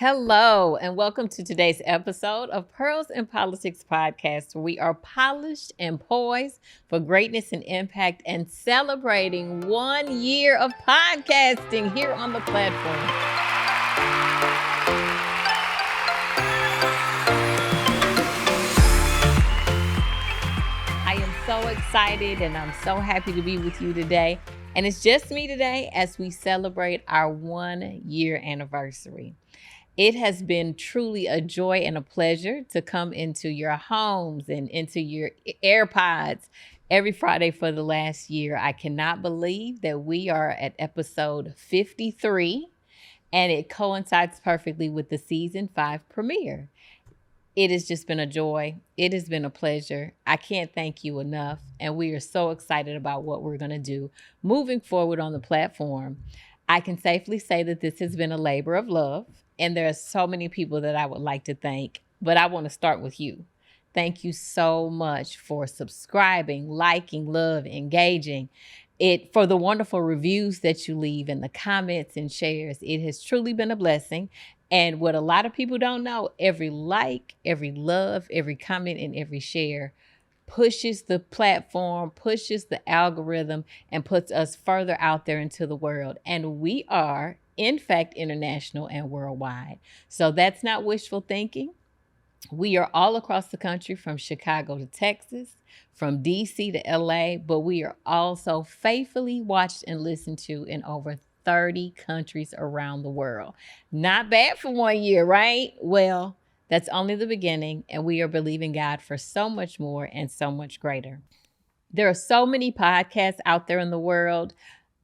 Hello, and welcome to today's episode of Pearls and Politics podcast, where we are polished and poised for greatness and impact and celebrating 1 year of podcasting here on the platform. I am so excited and I'm so happy to be with you today. And it's just me today as we celebrate our 1 year anniversary. It has been truly a joy and a pleasure to come into your homes and into your AirPods every Friday for the last year. I cannot believe that we are at episode 53, and it coincides perfectly with the season 5 premiere. It has just been a joy. It has been a pleasure. I can't thank you enough. And we are so excited about what we're going to do moving forward on the platform. I can safely say that this has been a labor of love. And there are so many people that I would like to thank, but I want to start with you. Thank you so much for subscribing, liking, love, engaging. For the wonderful reviews that you leave and the comments and shares. It has truly been a blessing. And what a lot of people don't know, every like, every love, every comment, and every share pushes the platform, pushes the algorithm, and puts us further out there into the world. And we are, in fact, international and worldwide. So that's not wishful thinking. We are all across the country, from Chicago to Texas, from DC to LA, but we are also faithfully watched and listened to in over 30 countries around the world. Not bad for 1 year, right? Well, that's only the beginning, and we are believing God for so much more and so much greater. There are so many podcasts out there in the world,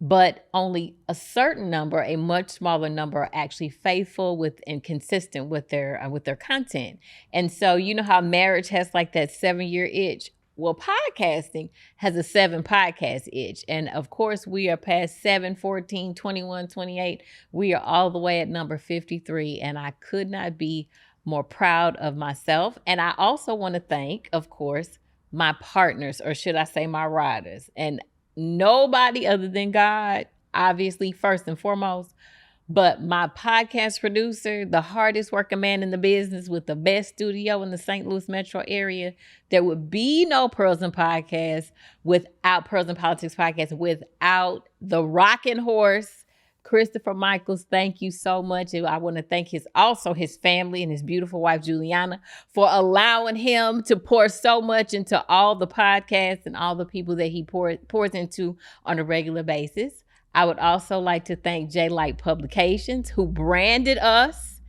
but only a certain number, a much smaller number, are actually faithful with and consistent with their content. And so, you know how marriage has like that 7-year itch? Well, podcasting has a 7 podcast itch. And of course, we are past 7, 14, 21, 28. We are all the way at number 53. And I could not be more proud of myself. And I also want to thank, of course, my partners, or should I say my riders. And nobody other than God, obviously, first and foremost. But my podcast producer, the hardest working man in the business with the best studio in the St. Louis metro area. There would be no Pearls and Podcasts without Pearls and Politics Podcast, without the rocking horse, Christopher Michaels. Thank you so much. And I want to thank his family and his beautiful wife, Juliana, for allowing him to pour so much into all the podcasts and all the people that he pours into on a regular basis. I would also like to thank J Light Publications, who branded us.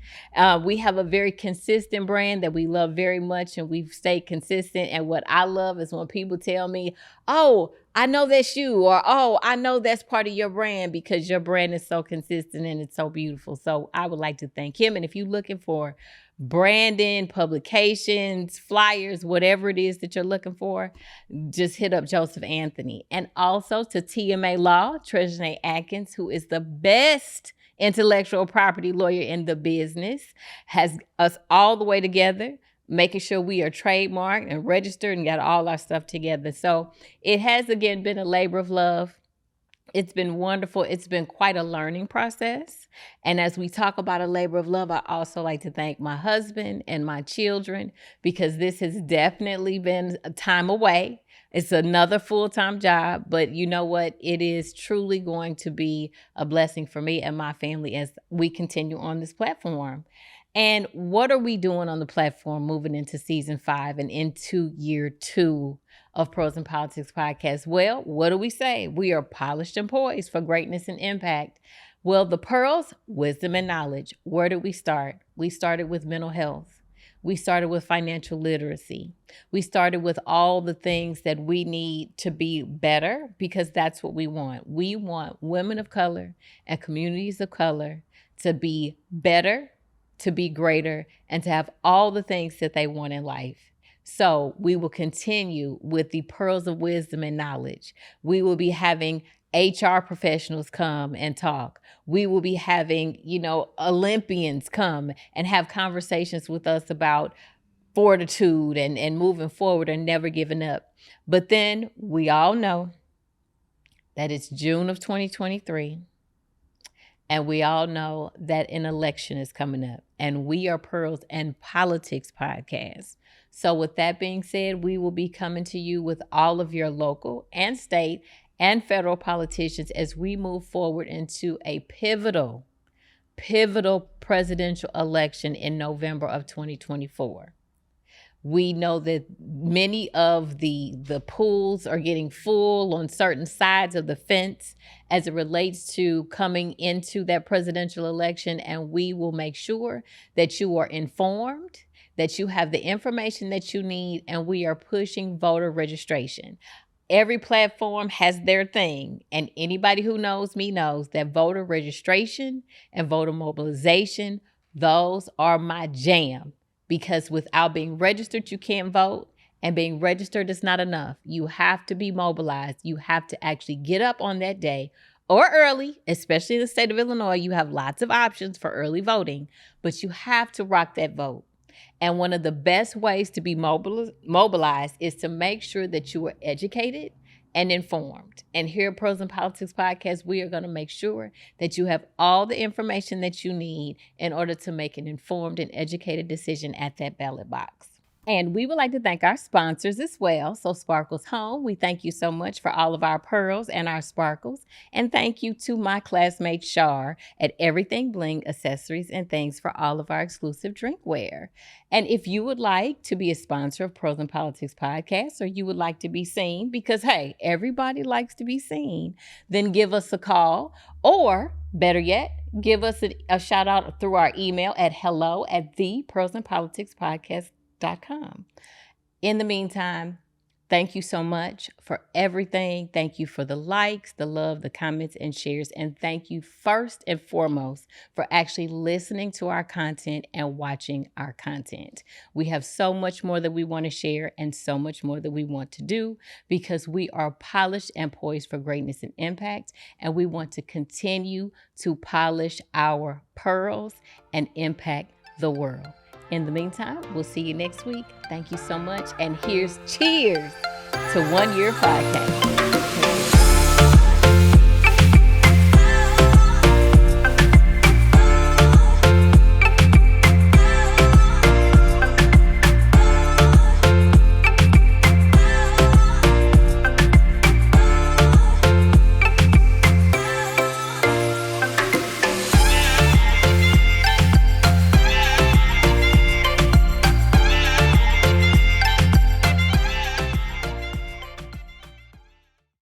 We have a very consistent brand that we love very much, and we've stayed consistent. And what I love is when people tell me, oh, I know that's you, or oh, I know that's part of your brand, because your brand is so consistent and it's so beautiful. So I would like to thank him. And if you're looking for branding, publications, flyers, whatever it is that you're looking for, just hit up Joseph Anthony. And also to TMA Law, Treasure Atkins, who is the best intellectual property lawyer in the business, has us all the way together, making sure we are trademarked and registered and got all our stuff together. So it has, again, been a labor of love. It's been wonderful. It's been quite a learning process. And as we talk about a labor of love, I also like to thank my husband and my children, because this has definitely been a time away. It's another full-time job, but you know what? It is truly going to be a blessing for me and my family as we continue on this platform. And what are we doing on the platform moving into season 5 and into year 2 of Pearls and Politics Podcast? Well, what do we say? We are polished and poised for greatness and impact. Well, the pearls, wisdom and knowledge. Where did we start? We started with mental health. We started with financial literacy. We started with all the things that we need to be better, because that's what we want. We want women of color and communities of color to be better, to be greater, and to have all the things that they want in life. So we will continue with the pearls of wisdom and knowledge. We will be having HR professionals come and talk. We will be having, Olympians come and have conversations with us about fortitude and moving forward and never giving up. But then we all know that it's June of 2023. And we all know that an election is coming up, and we are Pearls and Politics podcast. So, with that being said, we will be coming to you with all of your local and state and federal politicians as we move forward into a pivotal presidential election in November of 2024. We know that many of the pools are getting full on certain sides of the fence as it relates to coming into that presidential election, and we will make sure that you are informed, that you have the information that you need, and we are pushing voter registration. Every platform has their thing, and anybody who knows me knows that voter registration and voter mobilization, those are my jam. Because without being registered, you can't vote. And being registered is not enough. You have to be mobilized. You have to actually get up on that day or early, especially in the state of Illinois. You have lots of options for early voting, but you have to rock that vote. And one of the best ways to be mobilized is to make sure that you are educated and informed. And here at Pearls and Politics Podcast, we are going to make sure that you have all the information that you need in order to make an informed and educated decision at that ballot box. And we would like to thank our sponsors as well. So Sparkles Home, we thank you so much for all of our pearls and our sparkles. And thank you to my classmate Shar at Everything Bling Accessories and Things for all of our exclusive drinkware. And if you would like to be a sponsor of Pearls and Politics Podcast, or you would like to be seen, because hey, everybody likes to be seen, then give us a call, or better yet, give us a shout out through our email at hello@thepearlsandpoliticspodcast.com. In the meantime, thank you so much for everything. Thank you for the likes, the love, the comments, and shares. And thank you first and foremost for actually listening to our content and watching our content. We have so much more that we want to share and so much more that we want to do because we are polished and poised for greatness and impact. And we want to continue to polish our pearls and impact the world. In the meantime, we'll see you next week. Thank you so much. And here's cheers to 1 year podcast.